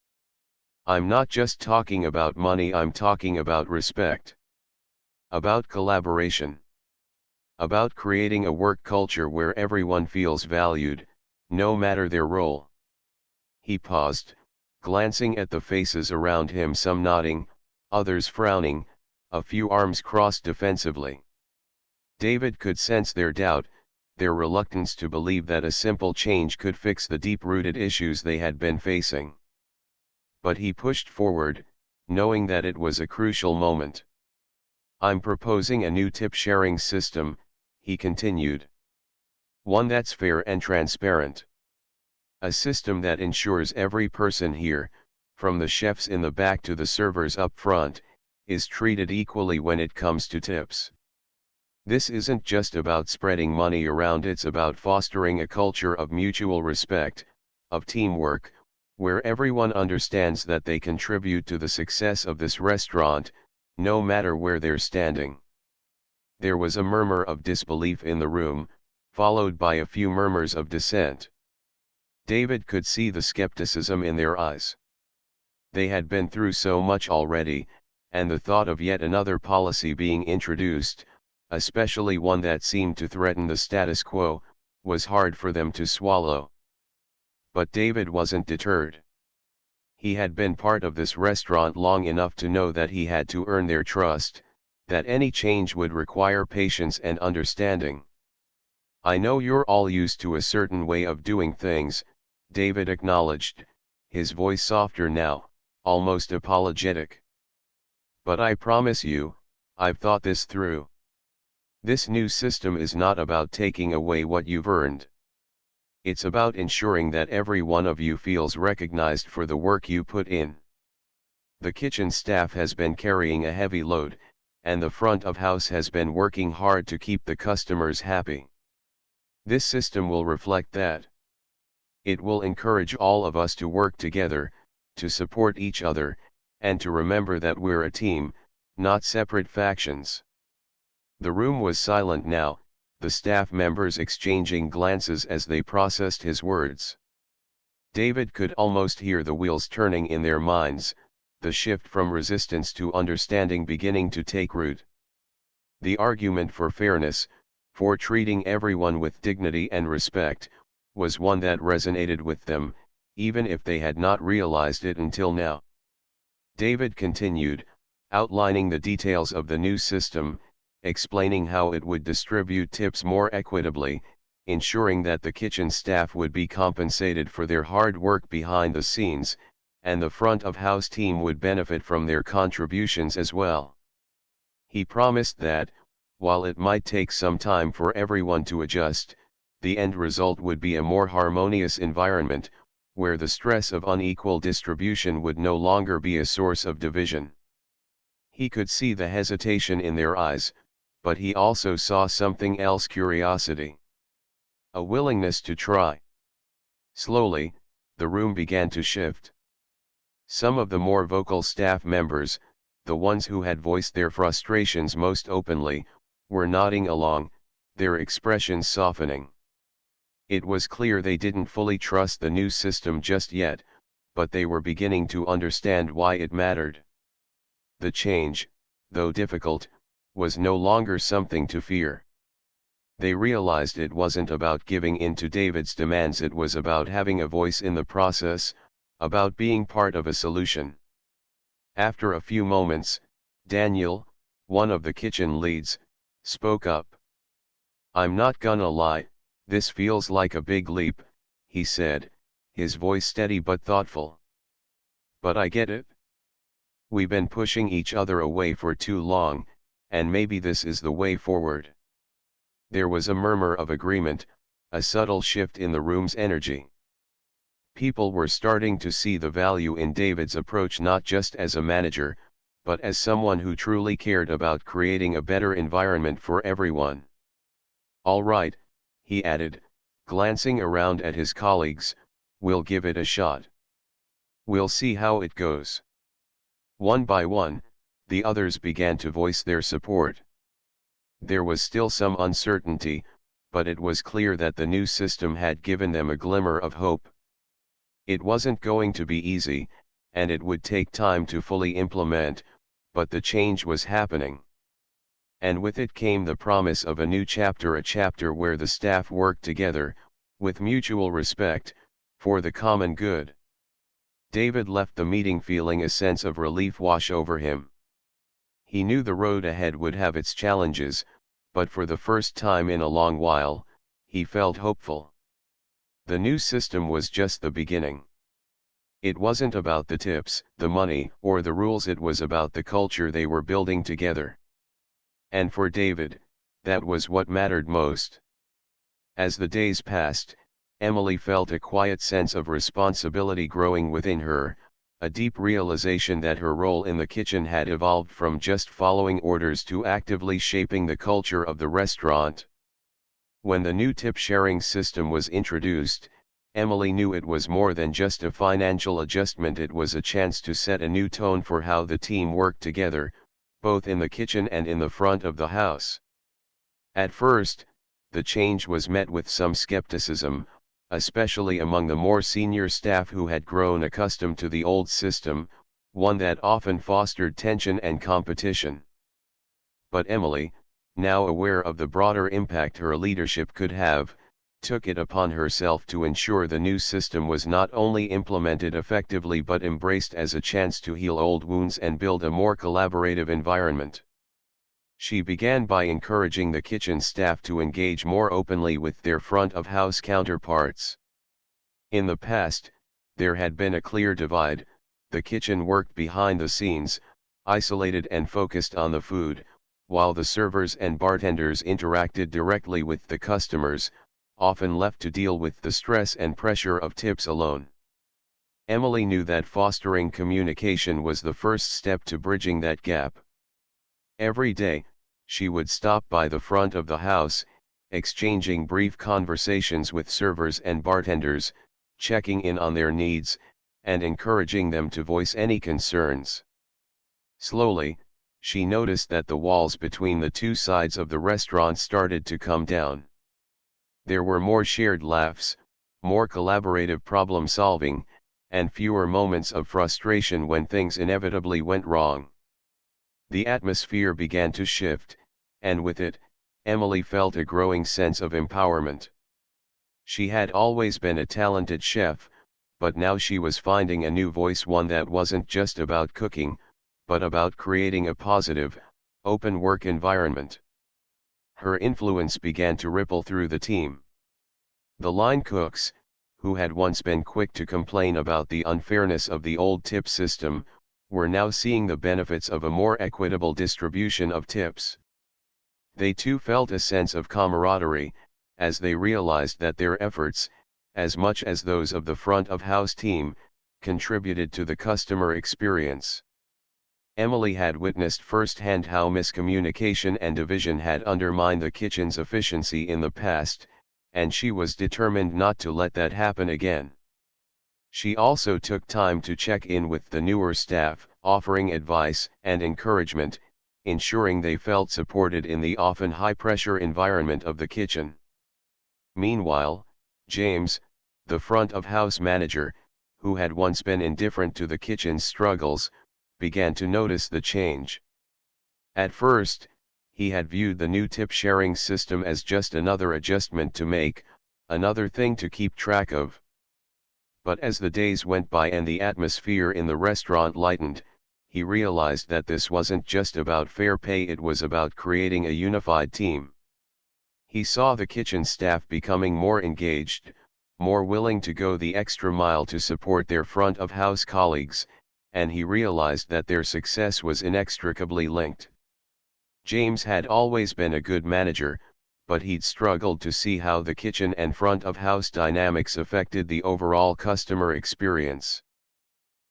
I'm not just talking about money, I'm talking about respect. About collaboration. About creating a work culture where everyone feels valued, no matter their role." He paused, glancing at the faces around him, some nodding, others frowning, a few arms crossed defensively. David could sense their doubt, their reluctance to believe that a simple change could fix the deep-rooted issues they had been facing. But he pushed forward, knowing that it was a crucial moment. "I'm proposing a new tip-sharing system," he continued. "One that's fair and transparent. A system that ensures every person here, from the chefs in the back to the servers up front, is treated equally when it comes to tips. This isn't just about spreading money around, it's about fostering a culture of mutual respect, of teamwork, where everyone understands that they contribute to the success of this restaurant, no matter where they're standing." There was a murmur of disbelief in the room, followed by a few murmurs of dissent. David could see the skepticism in their eyes. They had been through so much already, and the thought of yet another policy being introduced, especially one that seemed to threaten the status quo, was hard for them to swallow. But David wasn't deterred. He had been part of this restaurant long enough to know that he had to earn their trust, that any change would require patience and understanding. "I know you're all used to a certain way of doing things," David acknowledged, his voice softer now, almost apologetic. "But I promise you, I've thought this through. This new system is not about taking away what you've earned. It's about ensuring that every one of you feels recognized for the work you put in. The kitchen staff has been carrying a heavy load, and the front of house has been working hard to keep the customers happy. This system will reflect that. It will encourage all of us to work together, to support each other, and to remember that we're a team, not separate factions." The room was silent now, the staff members exchanging glances as they processed his words. David could almost hear the wheels turning in their minds, the shift from resistance to understanding beginning to take root. The argument for fairness, for treating everyone with dignity and respect, was one that resonated with them, even if they had not realized it until now. David continued, outlining the details of the new system, explaining how it would distribute tips more equitably, ensuring that the kitchen staff would be compensated for their hard work behind the scenes, and the front of house team would benefit from their contributions as well. He promised that, while it might take some time for everyone to adjust, the end result would be a more harmonious environment, where the stress of unequal distribution would no longer be a source of division. He could see the hesitation in their eyes, but he also saw something else: curiosity. A willingness to try. Slowly, the room began to shift. Some of the more vocal staff members, the ones who had voiced their frustrations most openly, were nodding along, their expressions softening. It was clear they didn't fully trust the new system just yet, but they were beginning to understand why it mattered. The change, though difficult, was no longer something to fear. They realized it wasn't about giving in to David's demands, it was about having a voice in the process, about being part of a solution. After a few moments, Daniel, one of the kitchen leads, spoke up. "I'm not gonna lie, this feels like a big leap," he said, his voice steady but thoughtful. "But I get it. We've been pushing each other away for too long, and maybe this is the way forward." There was a murmur of agreement, a subtle shift in the room's energy. People were starting to see the value in David's approach, not just as a manager, but as someone who truly cared about creating a better environment for everyone. "All right," he added, glancing around at his colleagues, "we'll give it a shot. We'll see how it goes." One by one, the others began to voice their support. There was still some uncertainty, but it was clear that the new system had given them a glimmer of hope. It wasn't going to be easy, and it would take time to fully implement, but the change was happening. And with it came the promise of a new chapter, a chapter where the staff worked together, with mutual respect, for the common good. David left the meeting feeling a sense of relief wash over him. He knew the road ahead would have its challenges, but for the first time in a long while, he felt hopeful. The new system was just the beginning. It wasn't about the tips, the money, or the rules, it was about the culture they were building together. And for David, that was what mattered most. As the days passed, Emily felt a quiet sense of responsibility growing within her, a deep realization that her role in the kitchen had evolved from just following orders to actively shaping the culture of the restaurant. When the new tip-sharing system was introduced, Emily knew it was more than just a financial adjustment. It was a chance to set a new tone for how the team worked together, both in the kitchen and in the front of the house. At first, the change was met with some skepticism, especially among the more senior staff who had grown accustomed to the old system, one that often fostered tension and competition. But Emily, now aware of the broader impact her leadership could have, took it upon herself to ensure the new system was not only implemented effectively but embraced as a chance to heal old wounds and build a more collaborative environment. She began by encouraging the kitchen staff to engage more openly with their front-of-house counterparts. In the past, there had been a clear divide: the kitchen worked behind the scenes, isolated and focused on the food, while the servers and bartenders interacted directly with the customers, often left to deal with the stress and pressure of tips alone. Emily knew that fostering communication was the first step to bridging that gap. Every day, she would stop by the front of the house, exchanging brief conversations with servers and bartenders, checking in on their needs, and encouraging them to voice any concerns. Slowly, she noticed that the walls between the two sides of the restaurant started to come down. There were more shared laughs, more collaborative problem solving, and fewer moments of frustration when things inevitably went wrong. The atmosphere began to shift, and with it, Emily felt a growing sense of empowerment. She had always been a talented chef, but now she was finding a new voice, one that wasn't just about cooking, but about creating a positive, open work environment. her influence began to ripple through the team. The line cooks, who had once been quick to complain about the unfairness of the old tip system, were now seeing the benefits of a more equitable distribution of tips. They too felt a sense of camaraderie, as they realized that their efforts, as much as those of the front of house team, contributed to the customer experience. Emily had witnessed firsthand how miscommunication and division had undermined the kitchen's efficiency in the past, and she was determined not to let that happen again. She also took time to check in with the newer staff, offering advice and encouragement, ensuring they felt supported in the often high-pressure environment of the kitchen. Meanwhile, James, the front-of-house manager, who had once been indifferent to the kitchen's struggles, began to notice the change. At first, he had viewed the new tip-sharing system as just another adjustment to make, another thing to keep track of. But as the days went by and the atmosphere in the restaurant lightened, he realized that this wasn't just about fair pay, it was about creating a unified team. He saw the kitchen staff becoming more engaged, more willing to go the extra mile to support their front-of-house colleagues, and he realized that their success was inextricably linked. James had always been a good manager, but he'd struggled to see how the kitchen and front-of-house dynamics affected the overall customer experience.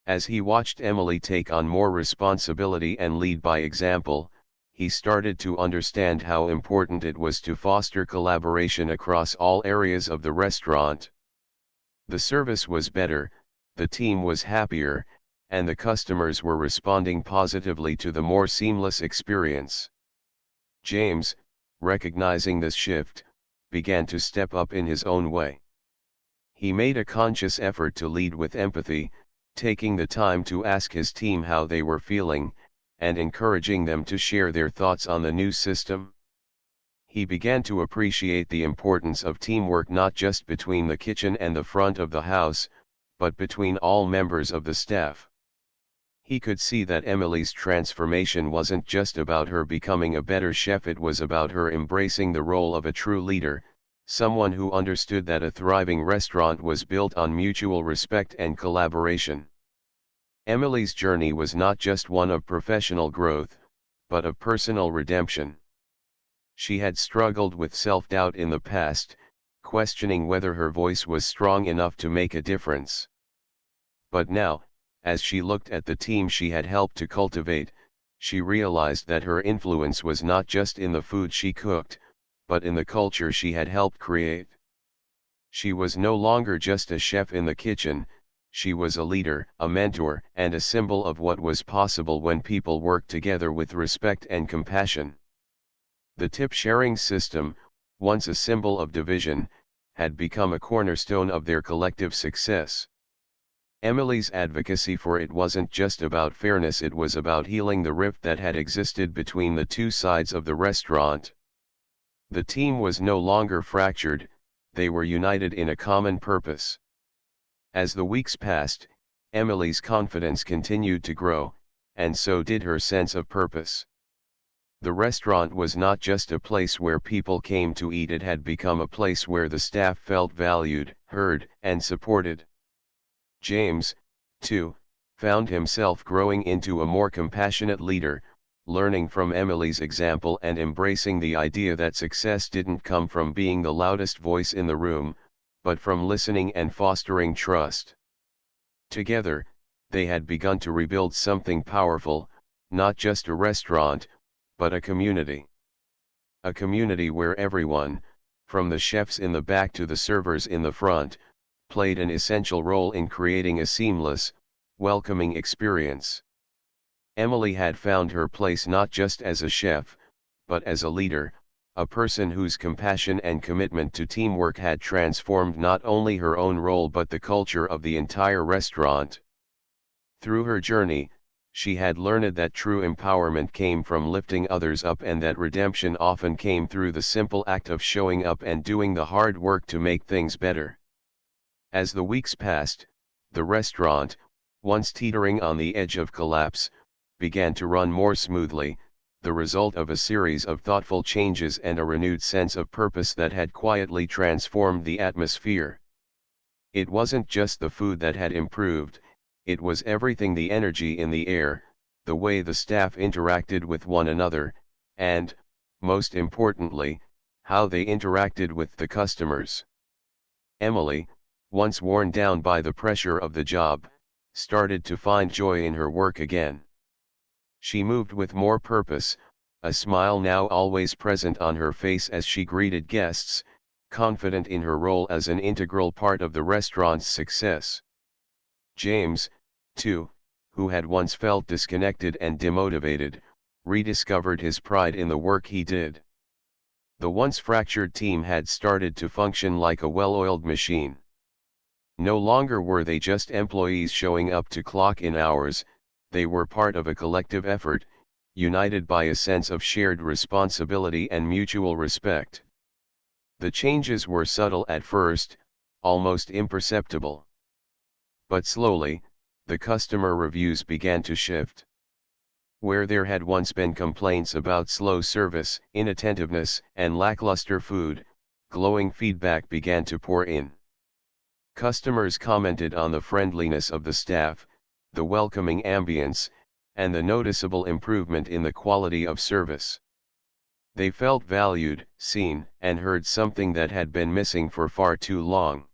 As he watched Emily take on more responsibility and lead by example, he started to understand how important it was to foster collaboration across all areas of the restaurant. The service was better, the team was happier, and the customers were responding positively to the more seamless experience. James, recognizing this shift, began to step up in his own way. He made a conscious effort to lead with empathy, taking the time to ask his team how they were feeling, and encouraging them to share their thoughts on the new system. He began to appreciate the importance of teamwork not just between the kitchen and the front of the house, but between all members of the staff. He could see that Emily's transformation wasn't just about her becoming a better chef, it was about her embracing the role of a true leader, someone who understood that a thriving restaurant was built on mutual respect and collaboration. Emily's journey was not just one of professional growth, but of personal redemption. She had struggled with self-doubt in the past, questioning whether her voice was strong enough to make a difference. But now, as she looked at the team she had helped to cultivate, she realized that her influence was not just in the food she cooked, but in the culture she had helped create. She was no longer just a chef in the kitchen, she was a leader, a mentor, and a symbol of what was possible when people worked together with respect and compassion. The tip-sharing system, once a symbol of division, had become a cornerstone of their collective success. Emily's advocacy for it wasn't just about fairness, it was about healing the rift that had existed between the two sides of the restaurant. The team was no longer fractured, they were united in a common purpose. As the weeks passed, Emily's confidence continued to grow, and so did her sense of purpose. The restaurant was not just a place where people came to eat, it had become a place where the staff felt valued, heard, and supported. James, too, found himself growing into a more compassionate leader, learning from Emily's example and embracing the idea that success didn't come from being the loudest voice in the room, but from listening and fostering trust. Together, they had begun to rebuild something powerful, not just a restaurant, but a community. A community where everyone, from the chefs in the back to the servers in the front, played an essential role in creating a seamless, welcoming experience. Emily had found her place not just as a chef, but as a leader, a person whose compassion and commitment to teamwork had transformed not only her own role but the culture of the entire restaurant. Through her journey, she had learned that true empowerment came from lifting others up and that redemption often came through the simple act of showing up and doing the hard work to make things better. As the weeks passed, the restaurant, once teetering on the edge of collapse, began to run more smoothly, the result of a series of thoughtful changes and a renewed sense of purpose that had quietly transformed the atmosphere. It wasn't just the food that had improved, it was everything: the energy in the air, the way the staff interacted with one another, and, most importantly, how they interacted with the customers. Emily, once worn down by the pressure of the job, started to find joy in her work again. She moved with more purpose, a smile now always present on her face as she greeted guests, confident in her role as an integral part of the restaurant's success. James, too, who had once felt disconnected and demotivated, rediscovered his pride in the work he did. The once fractured team had started to function like a well-oiled machine. No longer were they just employees showing up to clock in hours, they were part of a collective effort, united by a sense of shared responsibility and mutual respect. The changes were subtle at first, almost imperceptible. But slowly, the customer reviews began to shift. Where there had once been complaints about slow service, inattentiveness, and lackluster food, glowing feedback began to pour in. Customers commented on the friendliness of the staff, the welcoming ambience, and the noticeable improvement in the quality of service. They felt valued, seen, and heard, something that had been missing for far too long.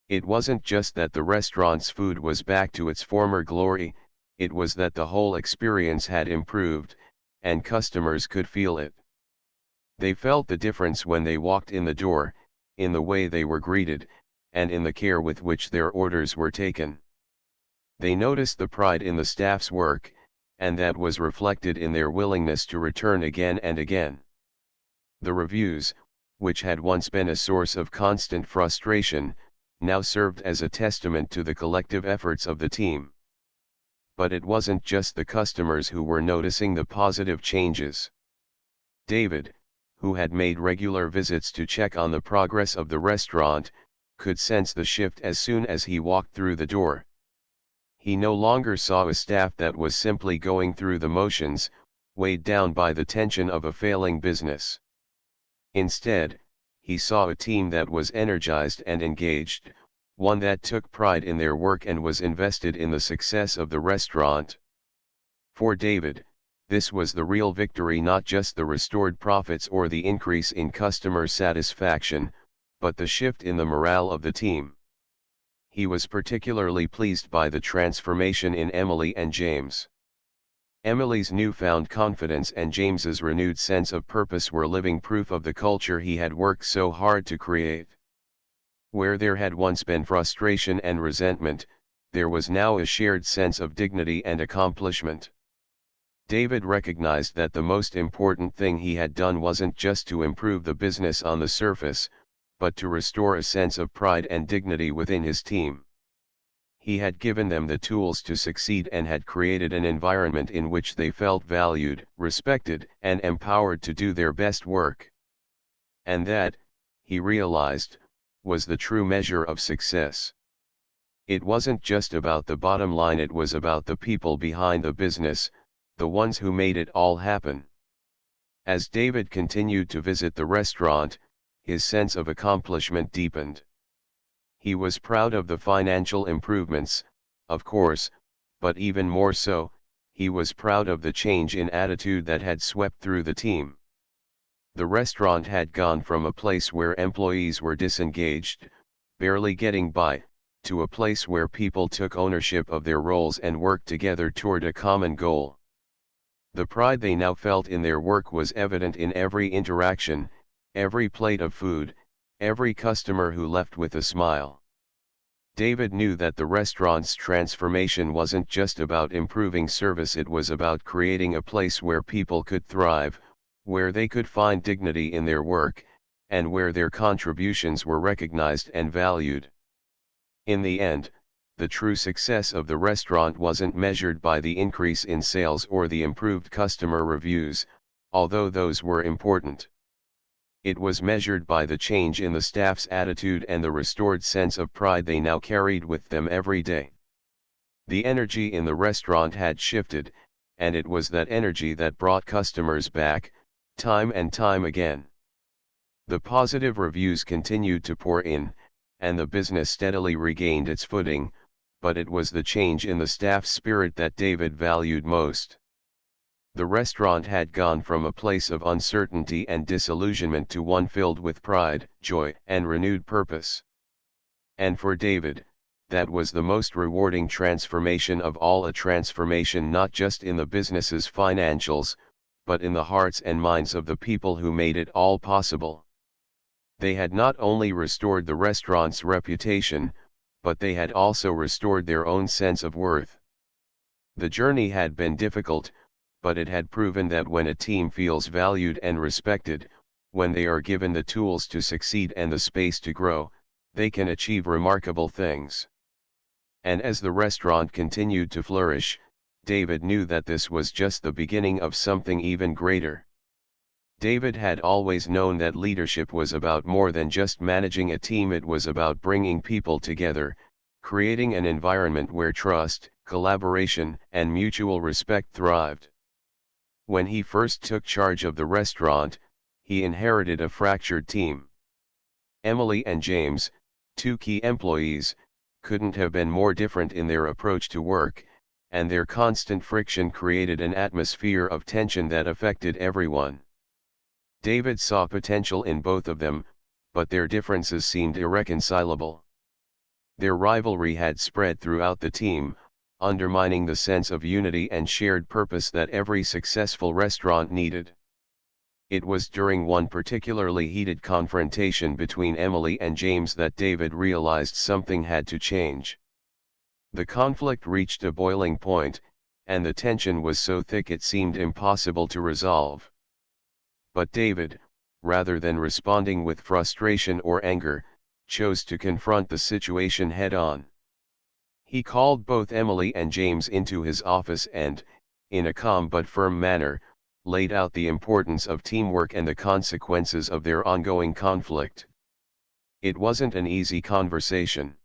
It wasn't just that the restaurant's food was back to its former glory, it was that the whole experience had improved, and customers could feel it. They felt the difference when they walked in the door, in the way they were greeted, and in the care with which their orders were taken. They noticed the pride in the staff's work, and that was reflected in their willingness to return again and again. The reviews, which had once been a source of constant frustration, now served as a testament to the collective efforts of the team. But it wasn't just the customers who were noticing the positive changes. David, who had made regular visits to check on the progress of the restaurant, could sense the shift as soon as he walked through the door. He no longer saw a staff that was simply going through the motions, weighed down by the tension of a failing business. Instead, he saw a team that was energized and engaged, one that took pride in their work and was invested in the success of the restaurant. For David, this was the real victory: not just the restored profits or the increase in customer satisfaction, but the shift in the morale of the team. He was particularly pleased by the transformation in Emily and James. Emily's newfound confidence and James's renewed sense of purpose were living proof of the culture he had worked so hard to create. Where there had once been frustration and resentment, there was now a shared sense of dignity and accomplishment. David recognized that the most important thing he had done wasn't just to improve the business on the surface, but to restore a sense of pride and dignity within his team. He had given them the tools to succeed and had created an environment in which they felt valued, respected, and empowered to do their best work. And that, he realized, was the true measure of success. It wasn't just about the bottom line, it was about the people behind the business, the ones who made it all happen. As David continued to visit the restaurant, his sense of accomplishment deepened. He was proud of the financial improvements, of course, but even more so, he was proud of the change in attitude that had swept through the team. The restaurant had gone from a place where employees were disengaged, barely getting by, to a place where people took ownership of their roles and worked together toward a common goal. The pride they now felt in their work was evident in every interaction, every plate of food, every customer who left with a smile. David knew that the restaurant's transformation wasn't just about improving service, it was about creating a place where people could thrive, where they could find dignity in their work, and where their contributions were recognized and valued. In the end, the true success of the restaurant wasn't measured by the increase in sales or the improved customer reviews, although those were important. It was measured by the change in the staff's attitude and the restored sense of pride they now carried with them every day. The energy in the restaurant had shifted, and it was that energy that brought customers back, time and time again. The positive reviews continued to pour in, and the business steadily regained its footing, but it was the change in the staff's spirit that David valued most. The restaurant had gone from a place of uncertainty and disillusionment to one filled with pride, joy, and renewed purpose. And for David, that was the most rewarding transformation of all, a transformation not just in the business's financials, but in the hearts and minds of the people who made it all possible. They had not only restored the restaurant's reputation, but they had also restored their own sense of worth. The journey had been difficult, but it had proven that when a team feels valued and respected, when they are given the tools to succeed and the space to grow, they can achieve remarkable things. And as the restaurant continued to flourish, David knew that this was just the beginning of something even greater. David had always known that leadership was about more than just managing a team. It was about bringing people together, creating an environment where trust, collaboration, and mutual respect thrived. When he first took charge of the restaurant, he inherited a fractured team. Emily and James, two key employees, couldn't have been more different in their approach to work, and their constant friction created an atmosphere of tension that affected everyone. David saw potential in both of them, but their differences seemed irreconcilable. Their rivalry had spread throughout the team, undermining the sense of unity and shared purpose that every successful restaurant needed. It was during one particularly heated confrontation between Emily and James that David realized something had to change. The conflict reached a boiling point, and the tension was so thick it seemed impossible to resolve. But David, rather than responding with frustration or anger, chose to confront the situation head-on. He called both Emily and James into his office and, in a calm but firm manner, laid out the importance of teamwork and the consequences of their ongoing conflict. It wasn't an easy conversation.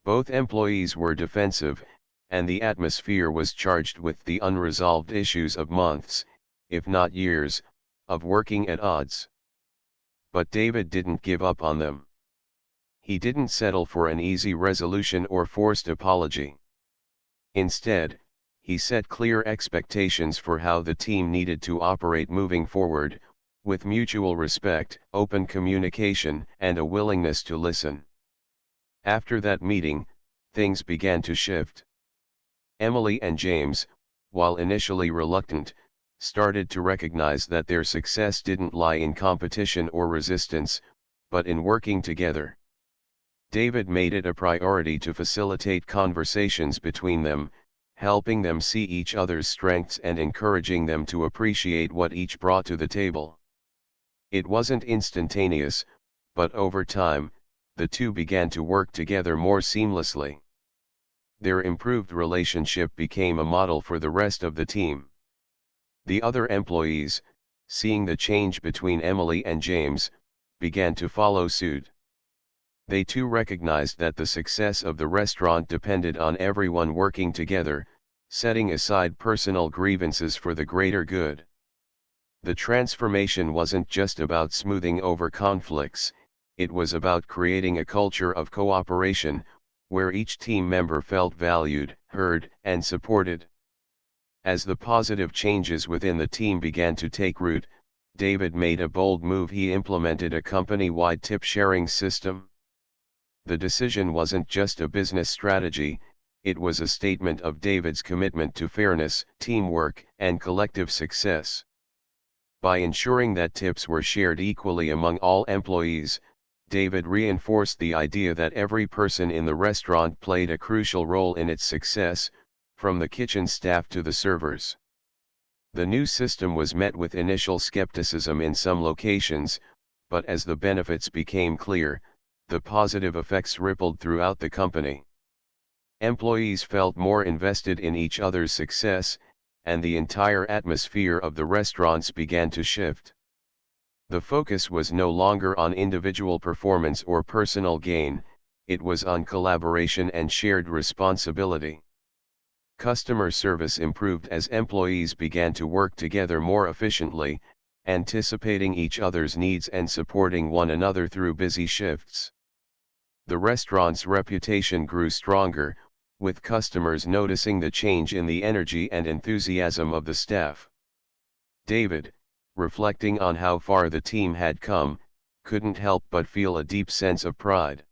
Both employees were defensive, and the atmosphere was charged with the unresolved issues of months, if not years, of working at odds. But David didn't give up on them. He didn't settle for an easy resolution or forced apology. Instead, he set clear expectations for how the team needed to operate moving forward, with mutual respect, open communication, and a willingness to listen. After that meeting, things began to shift. Emily and James, while initially reluctant, started to recognize that their success didn't lie in competition or resistance, but in working together. David made it a priority to facilitate conversations between them, helping them see each other's strengths and encouraging them to appreciate what each brought to the table. It wasn't instantaneous, but over time, the two began to work together more seamlessly. Their improved relationship became a model for the rest of the team. The other employees, seeing the change between Emily and James, began to follow suit. They too recognized that the success of the restaurant depended on everyone working together, setting aside personal grievances for the greater good. The transformation wasn't just about smoothing over conflicts, it was about creating a culture of cooperation, where each team member felt valued, heard, and supported. As the positive changes within the team began to take root, David made a bold move. He implemented a company-wide tip-sharing system. The decision wasn't just a business strategy, it was a statement of David's commitment to fairness, teamwork, and collective success. By ensuring that tips were shared equally among all employees, David reinforced the idea that every person in the restaurant played a crucial role in its success, from the kitchen staff to the servers. The new system was met with initial skepticism in some locations, but as the benefits became clear, the positive effects rippled throughout the company. Employees felt more invested in each other's success, and the entire atmosphere of the restaurants began to shift. The focus was no longer on individual performance or personal gain, it was on collaboration and shared responsibility. Customer service improved as employees began to work together more efficiently, anticipating each other's needs and supporting one another through busy shifts. The restaurant's reputation grew stronger, with customers noticing the change in the energy and enthusiasm of the staff. David, reflecting on how far the team had come, couldn't help but feel a deep sense of pride.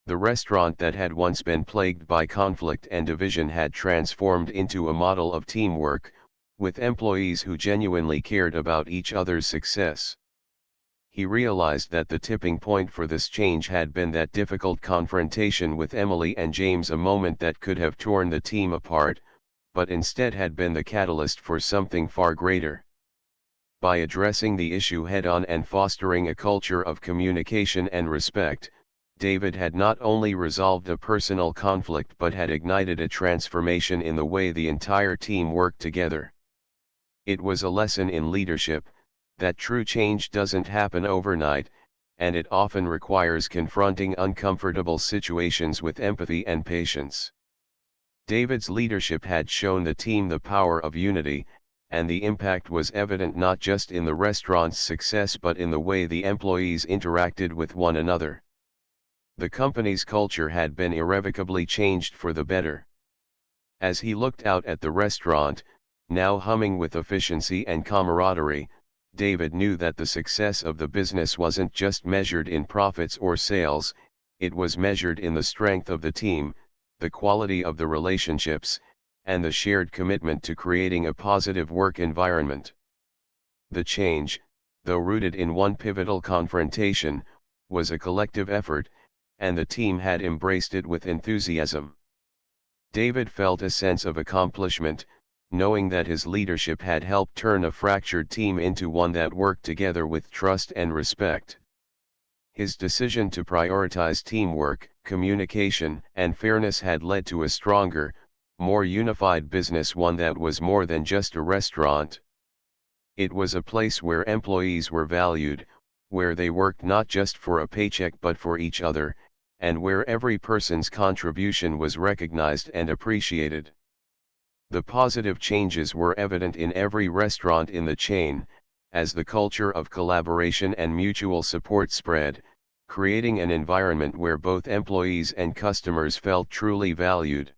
The restaurant that had once been plagued by conflict and division had transformed into a model of teamwork, with employees who genuinely cared about each other's success. He realized that the tipping point for this change had been that difficult confrontation with Emily and James, a moment that could have torn the team apart, but instead had been the catalyst for something far greater. By addressing the issue head-on and fostering a culture of communication and respect, David had not only resolved a personal conflict but had ignited a transformation in the way the entire team worked together. It was a lesson in leadership, that true change doesn't happen overnight, and it often requires confronting uncomfortable situations with empathy and patience. David's leadership had shown the team the power of unity, and the impact was evident not just in the restaurant's success but in the way the employees interacted with one another. The company's culture had been irrevocably changed for the better. As he looked out at the restaurant, now humming with efficiency and camaraderie, David knew that the success of the business wasn't just measured in profits or sales, it was measured in the strength of the team, the quality of the relationships, and the shared commitment to creating a positive work environment. The change, though rooted in one pivotal confrontation, was a collective effort, and the team had embraced it with enthusiasm. David felt a sense of accomplishment, knowing that his leadership had helped turn a fractured team into one that worked together with trust and respect. His decision to prioritize teamwork, communication, and fairness had led to a stronger, more unified business, one that was more than just a restaurant. It was a place where employees were valued, where they worked not just for a paycheck but for each other, and where every person's contribution was recognized and appreciated. The positive changes were evident in every restaurant in the chain, as the culture of collaboration and mutual support spread, creating an environment where both employees and customers felt truly valued.